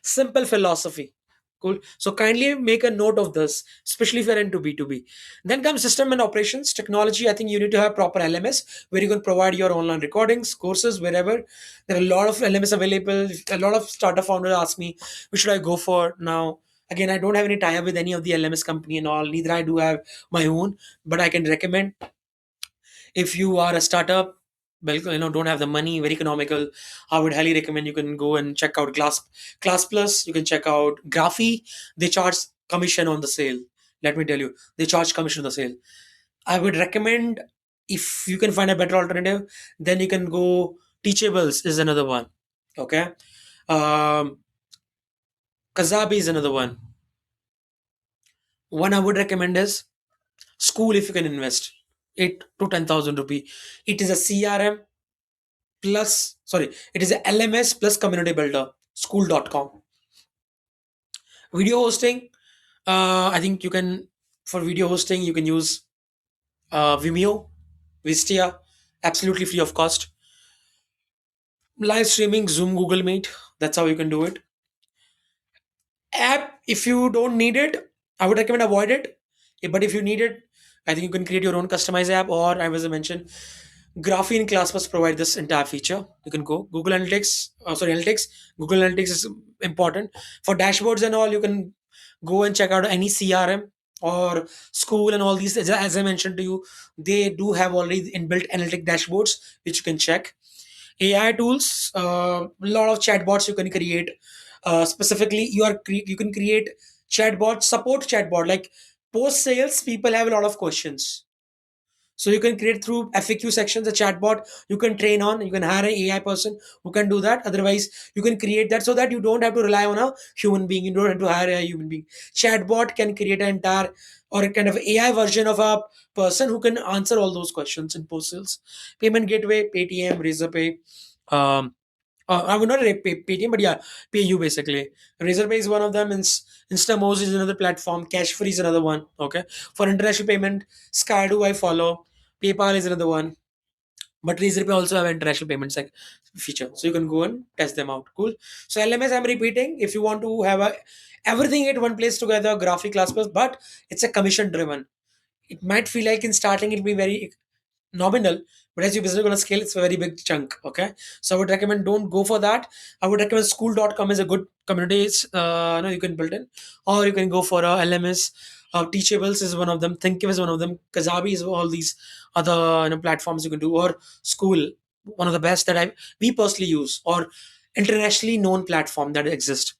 simple philosophy. Cool. So kindly make a note of this, especially if you're into B2B. Then comes system and operations technology. I think you need to have proper LMS where you can provide your online recordings, courses, wherever. There are a lot of LMS available. A lot of startup founders ask me, which should I go for now? Again, I don't have any tie-up with any of the LMS company and all. Neither I do have my own, but I can recommend if you are a startup. don't have the money, very economical, I would highly recommend you can go and check out Class Plus. You can check out Graphy. They charge commission on the sale. Let me tell you, they charge commission on the sale. I would recommend, if you can find a better alternative, then you can go Teachables is another one. Okay. Um, Kazabi is another one. One I would recommend is School if you can invest 8 to 10,000 rupee. It is a CRM plus, sorry, it is a LMS plus community builder. School.com. Video hosting. I think you can, for video hosting, you can use Vimeo, Vistia, absolutely free of cost. Live streaming, Zoom, Google Meet. That's how you can do it. App, if you don't need it, I would recommend avoid it. But if you need it, I think you can create your own customized app, or as I mentioned, Graphene ClassPass provide this entire feature. You can go Google Analytics. Analytics. Google Analytics is important for dashboards and all. You can go and check out any CRM or School and all these. As I mentioned to you, they do have already inbuilt analytic dashboards which you can check. AI tools, a lot of chatbots you can create. Specifically, you can create chatbot support chatbot like post sales. People have a lot of questions, so you can create through FAQ sections a chatbot you can train on. You can hire an AI person who can do that. Otherwise, you can create that so that you don't have to rely on a human being. You don't have to hire a human being. Chatbot can create an entire or a kind of AI version of a person who can answer all those questions in post sales. Payment gateway, Paytm, Razorpay. Um, I would not say Paytm, but yeah, PayU basically. Razorpay is one of them. Instamose is another platform. Cashfree is another one. Okay, for international payment, Skydo I follow. PayPal is another one. But Razorpay also have international payments like feature, so you can go and test them out. Cool. So LMS, I'm repeating. If you want to have everything at one place together, graphic class plus, but it's a commission driven. It might feel like in starting it'll be very nominal, but as your business is going to scale, it's a very big chunk. Okay, so I would recommend don't go for that. I would recommend school.com is a good community. You can build in, or you can go for a LMS. Teachables is one of them. Thinkiv is one of them. Kazabi is all these other platforms you can do, or School, one of the best that we personally use, or internationally known platform that exist.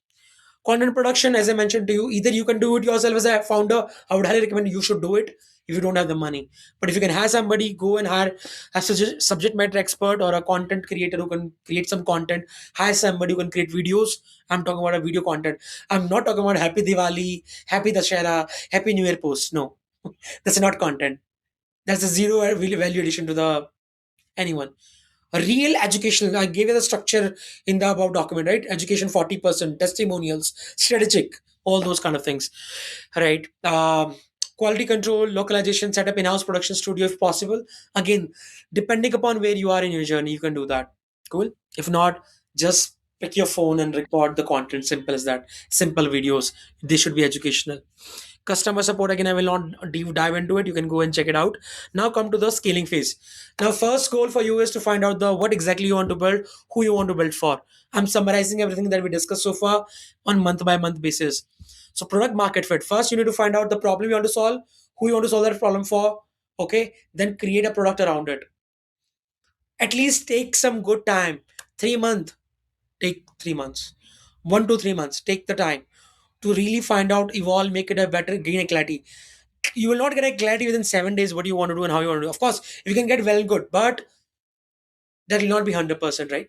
Content production, as I mentioned to you, either you can do it yourself as a founder. I would highly recommend you should do it if you don't have the money. But if you can hire somebody, go and hire a subject matter expert or a content creator who can create some content. Hire somebody who can create videos. I'm talking about a video content. I'm not talking about Happy Diwali, Happy Dashera, Happy New Year post. No, that's not content. That's a zero value addition to the anyone. A real educational, I gave you the structure in the above document, right? Education 40%, testimonials, strategic, all those kind of things, right? Quality control, localization, set up in-house production studio if possible. Again, depending upon where you are in your journey, you can do that. Cool. If not, just pick your phone and record the content. Simple as that. Simple videos. They should be educational. Customer support, again, I will not deep dive into it. You can go and check it out. Now come to the scaling phase. Now first goal for you is to find out the what exactly you want to build, who you want to build for. I'm summarizing everything that we discussed so far on month by month basis. So product market fit, first you need to find out the problem you want to solve, who you want to solve that problem for. Okay, then create a product around it. At least take some good time. 3 month, take 3 months. 1 to 3 months, take the time to really find out, evolve, make it a better, gain a clarity. You will not get a clarity within 7 days what you want to do and how you want to do. Of course, if you can get well and good, but that will not be 100%, right?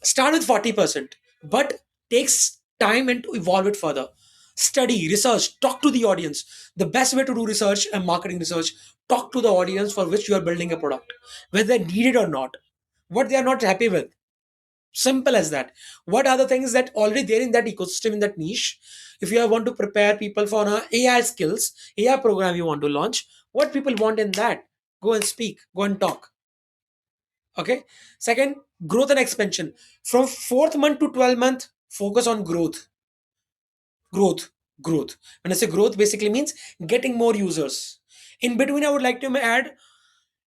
Start with 40%, but takes time and to evolve it further. Study, research, talk to the audience. The best way to do research and marketing research, talk to the audience for which you are building a product, whether they need it or not, what they are not happy with. Simple as that. What are the things that already there in that ecosystem, in that niche? If you want to prepare people for AI skills, AI program you want to launch, what people want in that? Go and speak, go and talk. Okay. Second, growth and expansion. From fourth month to 12 month, focus on growth. Growth. Growth. When I say growth, basically means getting more users. In between, I would like to add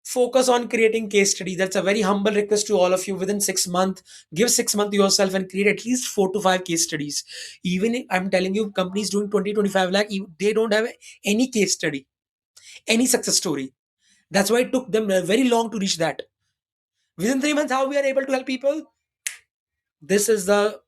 focus on creating case study. That's a very humble request to all of you. Within 6 months, give 6 months to yourself and create at least 4 to 5 case studies. Even if, I'm telling you, companies doing 20 to 25 lakh, they don't have any case study, any success story. That's why it took them very long to reach that. Within 3 months, how we are able to help people? This is the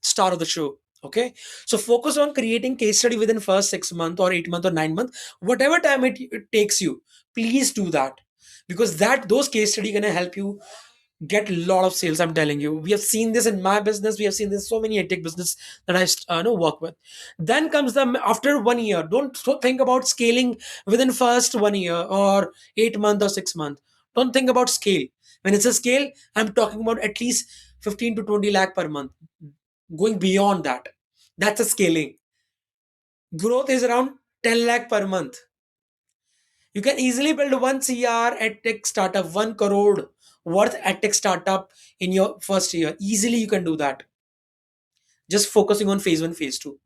start of the show. Okay, so focus on creating case study within first 6 months or 8 months or 9 months, whatever time it takes you. Please do that, because that those case study gonna help you get a lot of sales. I'm telling you, we have seen this in my business, we have seen this so many edtech business that I know work with. Then comes the after 1 year. Don't think about scaling within first 1 year or 8 months or 6 months. Don't think about scale. When it's a scale, I'm talking about at least 15 to 20 lakh per month. Going beyond that, that's a scaling. Growth is around 10 lakh per month. You can easily build 1 CR at tech startup, 1 crore worth at tech startup in your first year. Easily you can do that. Just focusing on phase one, phase two.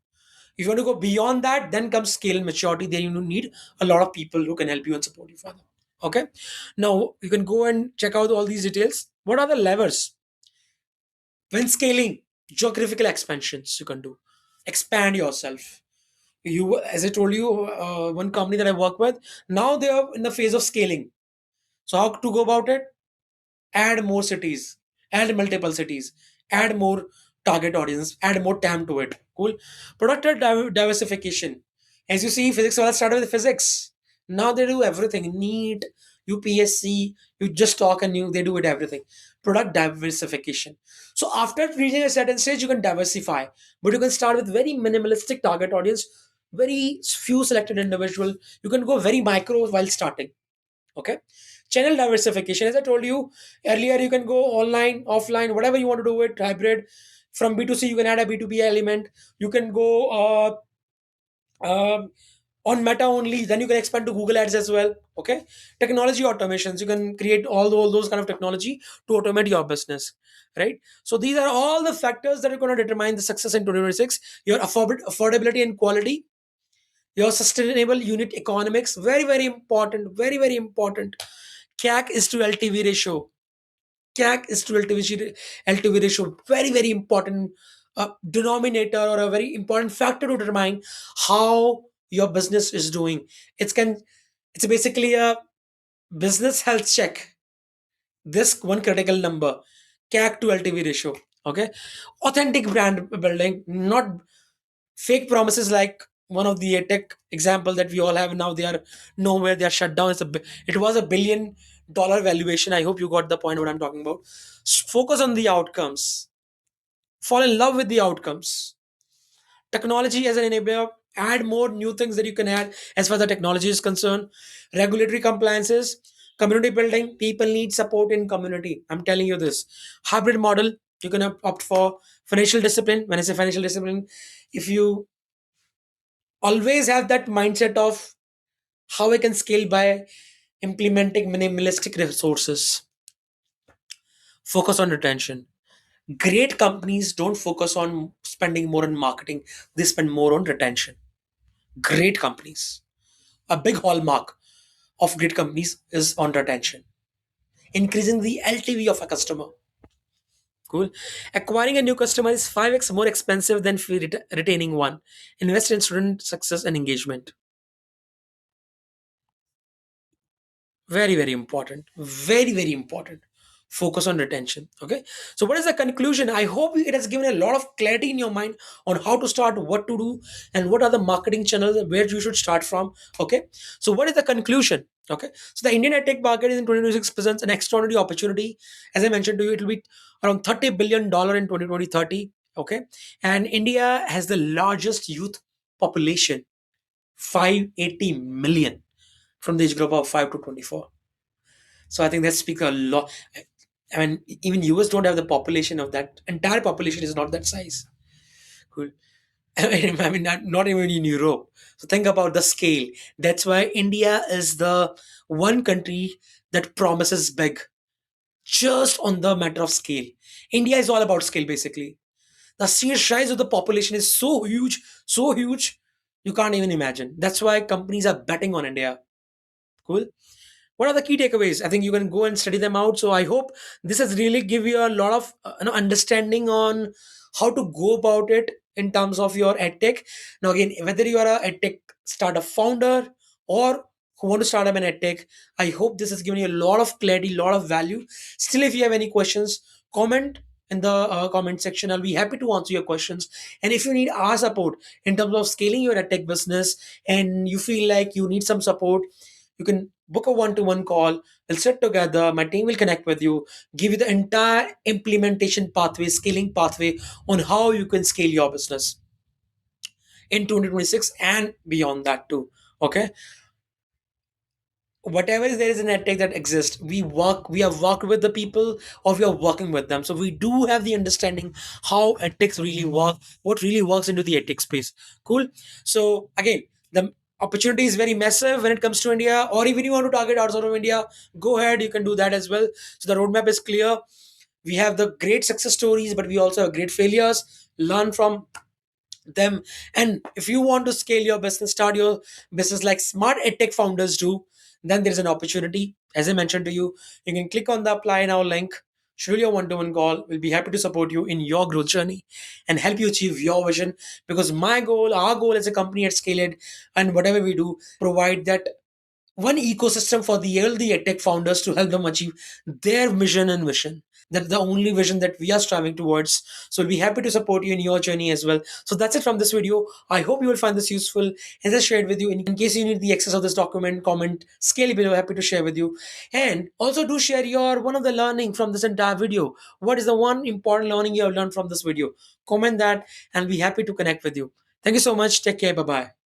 If you want to go beyond that, then comes scale and maturity. Then you need a lot of people who can help you and support you further. Okay. Now you can go and check out all these details. What are the levers? When scaling, geographical expansions you can do. Expand yourself. You, as I told you, one company that I work with, now they are in the phase of scaling. So how to go about it? Add more cities, add multiple cities, add more target audience, add more TAM to it. Cool. Diversification. As you see, physics all started with physics. Now they do everything. NEET, UPSC, you just talk and they do it everything. Product diversification. So after reaching a certain stage, you can diversify, but you can start with very minimalistic target audience, very few selected individual. You can go very micro while starting. Okay. Channel diversification, as I told you earlier, you can go online, offline, whatever you want to do it, hybrid. From B2C, you can add a B2B element. You can go on Meta only, then you can expand to Google Ads as well. Okay. Technology automations, you can create all those kind of technology to automate your business, right? So these are all the factors that are going to determine the success in 2026. Your affordability and quality, your sustainable unit economics, very very important, very very important. CAC is to LTV ratio. CAC is to LTV ratio. Very, very important denominator or a very important factor to determine how your business is doing. It's basically a business health check. This one critical number, CAC to LTV ratio. Okay. Authentic brand building, not fake promises like one of the tech example that we all have now. They are nowhere, they are shut down. It was $1 billion valuation. I hope you got the point what I'm talking about. Focus on the outcomes, fall in love with the outcomes. Technology as an enabler, add more new things that you can add as far as the technology is concerned. Regulatory compliances, community building, people need support in community. I'm telling you this. Hybrid model, you can opt for. Financial discipline, when I say financial discipline, if you always have that mindset of how I can scale by implementing minimalistic resources. Focus on retention. Great companies don't focus on spending more on marketing, they spend more on retention. Great companies. A big hallmark of great companies is on retention, increasing the LTV of a customer. Cool. Acquiring a new customer is 5x more expensive than retaining one. Invest in student success and engagement. Very very important, very very important. Focus on retention. Okay, so what is the conclusion? I hope it has given a lot of clarity in your mind on how to start, what to do, and what are the marketing channels where you should start from. Okay, so what is the conclusion? Okay, so the Indian tech market in 2026 presents an extraordinary opportunity. As I mentioned to you, it will be around $30 billion in 2020-30. Okay, and India has the largest youth population, 580 million, from the age group of 5 to 24. So I think that speaks a lot. I mean, even US don't have the population of that. Entire population is not that size. Cool. I mean, not even in Europe. So think about the scale. That's why India is the one country that promises big, just on the matter of scale. India is all about scale, basically. The sheer size of the population is so huge, you can't even imagine. That's why companies are betting on India. Cool. What are the key takeaways? I think you can go and study them out. So I hope this has really give you a lot of understanding on how to go about it in terms of your edtech. Now again, whether you are a edtech startup founder or who want to start up an edtech. I hope this has given you a lot of clarity, a lot of value. Still, if you have any questions, comment in the comment section. I'll be happy to answer your questions. And if you need our support in terms of scaling your edtech business and you feel like you need some support, you can book a one-to-one call. We'll sit together. My team will connect with you, give you the entire implementation pathway, scaling pathway on how you can scale your business in 2026 and beyond that too. Okay, whatever is there is an edtech that exists, we have worked with the people or we are working with them, so we do have the understanding how edtechs really work, what really works into the edtech space. Cool. So again, the opportunity is very massive when it comes to India, or even you want to target outside of India, go ahead, you can do that as well. So the roadmap is clear. We have the great success stories, but we also have great failures. Learn from them. And if you want to scale your business, start your business like smart edtech founders do, then there's an opportunity. As I mentioned to you, you can click on the apply now link, schedule your one-to-one call. We'll be happy to support you in your growth journey and help you achieve your vision. Because my goal, our goal as a company at Scale It, and whatever we do, provide that one ecosystem for the healthy edtech founders to help them achieve their vision and vision. That's the only vision that we are striving towards. So we'll be happy to support you in your journey as well. So that's it from this video. I hope you will find this useful. As I shared with you, in case you need the access of this document, comment, scale below, happy to share with you. And also do share your one of the learning from this entire video. What is the one important learning you have learned from this video? Comment that and be happy to connect with you. Thank you so much. Take care. Bye-bye.